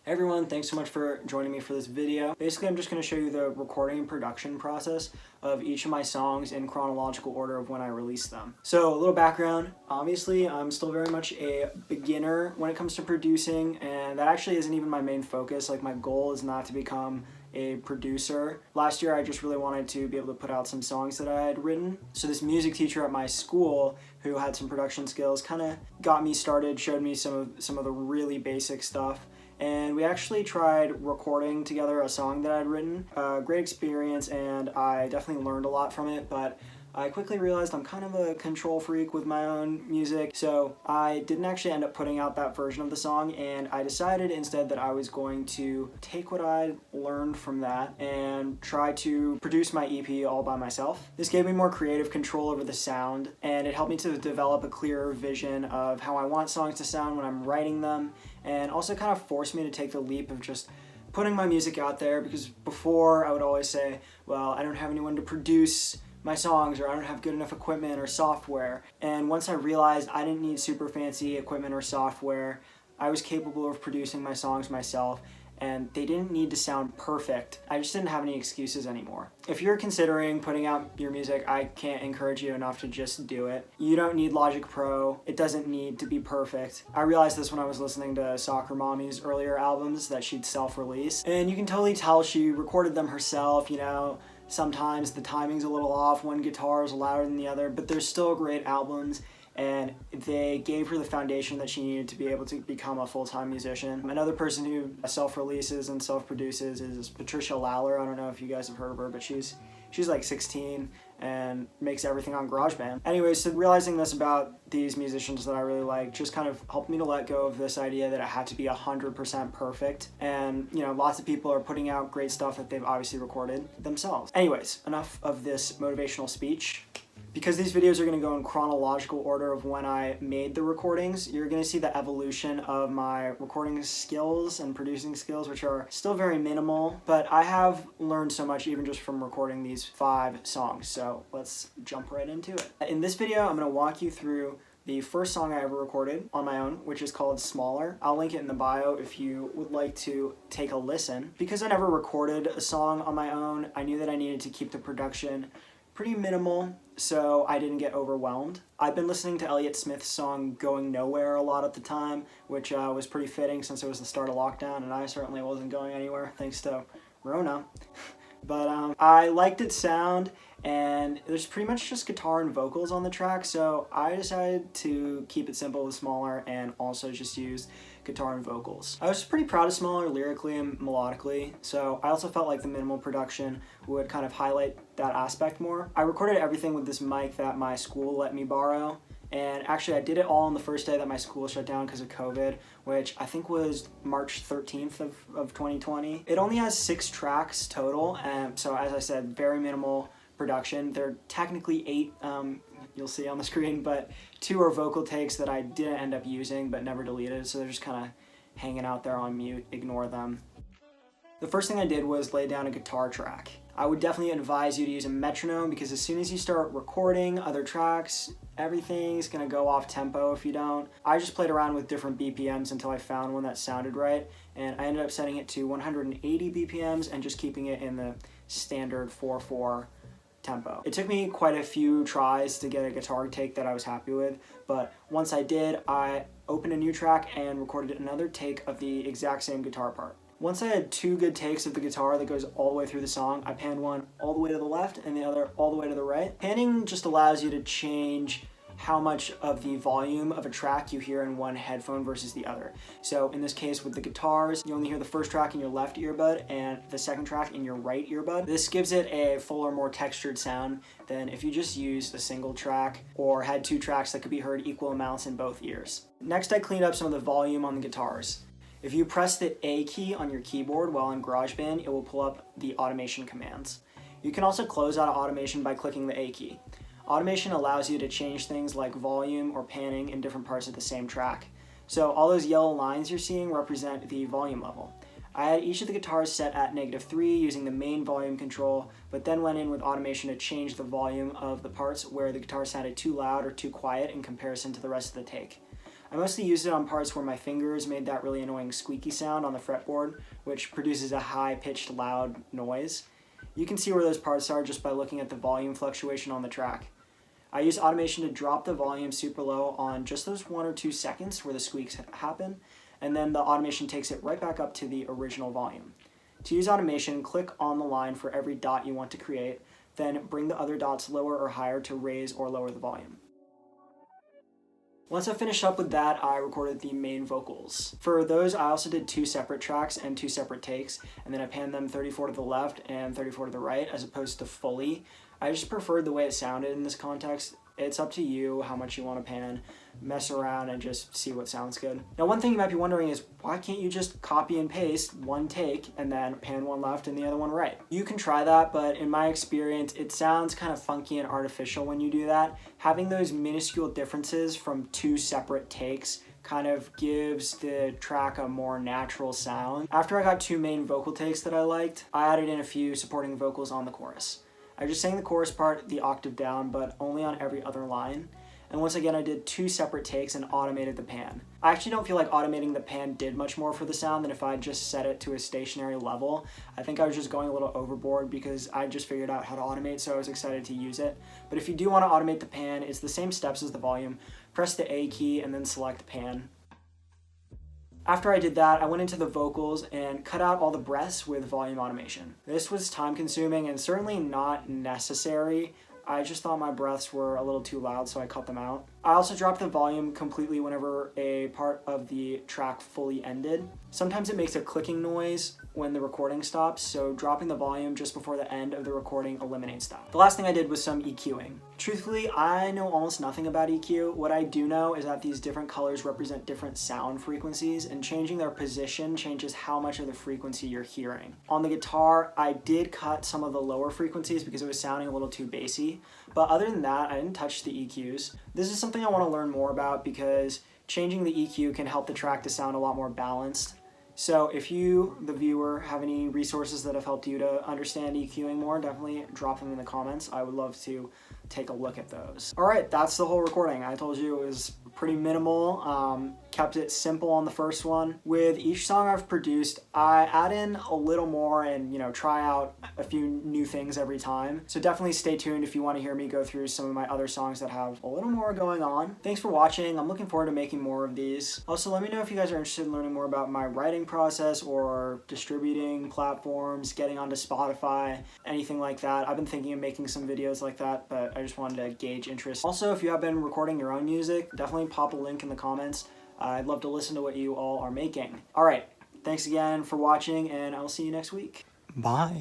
Hey everyone, thanks so much for joining me for this video. Basically, I'm just going to show you the recording and production process of each of my songs in chronological order of when I release them. So a little background, obviously I'm still very much a beginner when it comes to producing, and that actually isn't even my main focus. Like, my goal is not to become a producer. Last year I just really wanted to be able to put out some songs that I had written. So this music teacher at my school who had some production skills kind of got me started, showed me some of the really basic stuff. And we actually tried recording together a song that I'd written. Great experience, and I definitely learned a lot from it, but I quickly realized I'm kind of a control freak with my own music, so I didn't actually end up putting out that version of the song, and I decided instead that I was going to take what I learned from that and try to produce my EP all by myself. This gave me more creative control over the sound, and it helped me to develop a clearer vision of how I want songs to sound when I'm writing them, and also kind of forced me to take the leap of just putting my music out there, because before I would always say, well, I don't have anyone to produce my songs, or I don't have good enough equipment or software. And once I realized I didn't need super fancy equipment or software, I was capable of producing my songs myself, and they didn't need to sound perfect. I just didn't have any excuses anymore. If you're considering putting out your music, I can't encourage you enough to just do it. You don't need Logic Pro. It doesn't need to be perfect. I realized this when I was listening to Soccer Mommy's earlier albums that she'd self-release, and you can totally tell she recorded them herself, you know. Sometimes the timing's a little off, one guitar is louder than the other, but they're still great albums, and they gave her the foundation that she needed to be able to become a full-time musician. Another person who self-releases and self-produces is Patricia Lawler. I don't know if you guys have heard of her, but she's like 16 and makes everything on GarageBand. Anyways, so realizing this about these musicians that I really like just kind of helped me to let go of this idea that it had to be 100% perfect. And, you know, lots of people are putting out great stuff that they've obviously recorded themselves. Anyways, enough of this motivational speech. Because these videos are going to go in chronological order of when I made the recordings, you're going to see the evolution of my recording skills and producing skills, which are still very minimal, but I have learned so much even just from recording these 5 songs, so let's jump right into it. In this video, I'm going to walk you through the first song I ever recorded on my own, which is called Smaller. I'll link it in the bio if you would like to take a listen. Because I never recorded a song on my own, I knew that I needed to keep the production pretty minimal so I didn't get overwhelmed. I've been listening to Elliott Smith's song Going Nowhere a lot at the time, which was pretty fitting since it was the start of lockdown, and I certainly wasn't going anywhere thanks to Rona. But I liked its sound, and there's pretty much just guitar and vocals on the track, so I decided to keep it simple with Smaller and also just use guitar and vocals. I was pretty proud of Smaller lyrically and melodically, so I also felt like the minimal production would kind of highlight that aspect more. I recorded everything with this mic that my school let me borrow, and actually I did it all on the first day that my school shut down because of COVID, which I think was March 13th of 2020. It only has 6 tracks total, and so as I said, very minimal production. There are technically 8, you'll see on the screen, but 2 are vocal takes that I didn't end up using but never deleted, so they're just kind of hanging out there on mute. Ignore them. The first thing I did was lay down a guitar track. I would definitely advise you to use a metronome, because as soon as you start recording other tracks, everything's gonna go off tempo if you don't. I just played around with different BPMs until I found one that sounded right, and I ended up setting it to 180 BPMs and just keeping it in the standard 4/4 tempo. It took me quite a few tries to get a guitar take that I was happy with, but once I did, I opened a new track and recorded another take of the exact same guitar part. Once I had 2 good takes of the guitar that goes all the way through the song, I panned one all the way to the left and the other all the way to the right. Panning just allows you to change how much of the volume of a track you hear in one headphone versus the other. So in this case with the guitars, you only hear the first track in your left earbud and the second track in your right earbud. This gives it a fuller, more textured sound than if you just used a single track or had 2 tracks that could be heard equal amounts in both ears. Next, I cleaned up some of the volume on the guitars. If you press the A key on your keyboard while in GarageBand, it will pull up the automation commands. You can also close out of automation by clicking the A key. Automation allows you to change things like volume or panning in different parts of the same track. So all those yellow lines you're seeing represent the volume level. I had each of the guitars set at -3 using the main volume control, but then went in with automation to change the volume of the parts where the guitar sounded too loud or too quiet in comparison to the rest of the take. I mostly used it on parts where my fingers made that really annoying squeaky sound on the fretboard, which produces a high-pitched, loud noise. You can see where those parts are just by looking at the volume fluctuation on the track. I use automation to drop the volume super low on just those 1 or 2 seconds where the squeaks happen, and then the automation takes it right back up to the original volume. To use automation, click on the line for every dot you want to create, then bring the other dots lower or higher to raise or lower the volume. Once I finished up with that, I recorded the main vocals. For those, I also did 2 separate tracks and 2 separate takes, and then I panned them 34 to the left and 34 to the right as opposed to fully. I just preferred the way it sounded in this context. It's up to you how much you want to pan, mess around, and just see what sounds good. Now, one thing you might be wondering is, why can't you just copy and paste one take and then pan one left and the other one right? You can try that, but in my experience, it sounds kind of funky and artificial when you do that. Having those minuscule differences from 2 separate takes kind of gives the track a more natural sound. After I got 2 main vocal takes that I liked, I added in a few supporting vocals on the chorus. I just sang the chorus part the octave down, but only on every other line. And once again, I did 2 separate takes and automated the pan. I actually don't feel like automating the pan did much more for the sound than if I just set it to a stationary level. I think I was just going a little overboard because I just figured out how to automate, so I was excited to use it. But if you do want to automate the pan, it's the same steps as the volume. Press the A key and then select pan. After I did that, I went into the vocals and cut out all the breaths with volume automation. This was time consuming and certainly not necessary. I just thought my breaths were a little too loud, so I cut them out. I also dropped the volume completely whenever a part of the track fully ended. Sometimes it makes a clicking noise when the recording stops, so dropping the volume just before the end of the recording eliminates that. The last thing I did was some EQing. Truthfully, I know almost nothing about EQ. What I do know is that these different colors represent different sound frequencies, and changing their position changes how much of the frequency you're hearing. On the guitar, I did cut some of the lower frequencies because it was sounding a little too bassy, but other than that, I didn't touch the EQs. This is something I want to learn more about because changing the EQ can help the track to sound a lot more balanced. So if you, the viewer, have any resources that have helped you to understand EQing more, definitely drop them in the comments. I would love to take a look at those. All right, that's the whole recording. I told you it was pretty minimal. Kept it simple on the first one. With each song I've produced, I add in a little more and try out a few new things every time. So definitely stay tuned if you want to hear me go through some of my other songs that have a little more going on. Thanks for watching. I'm looking forward to making more of these. Also, let me know if you guys are interested in learning more about my writing process or distributing platforms, getting onto Spotify, anything like that. I've been thinking of making some videos like that, but I just wanted to gauge interest. Also, if you have been recording your own music, definitely pop a link in the comments. I'd love to listen to what you all are making. All right, thanks again for watching, and I'll see you next week. Bye.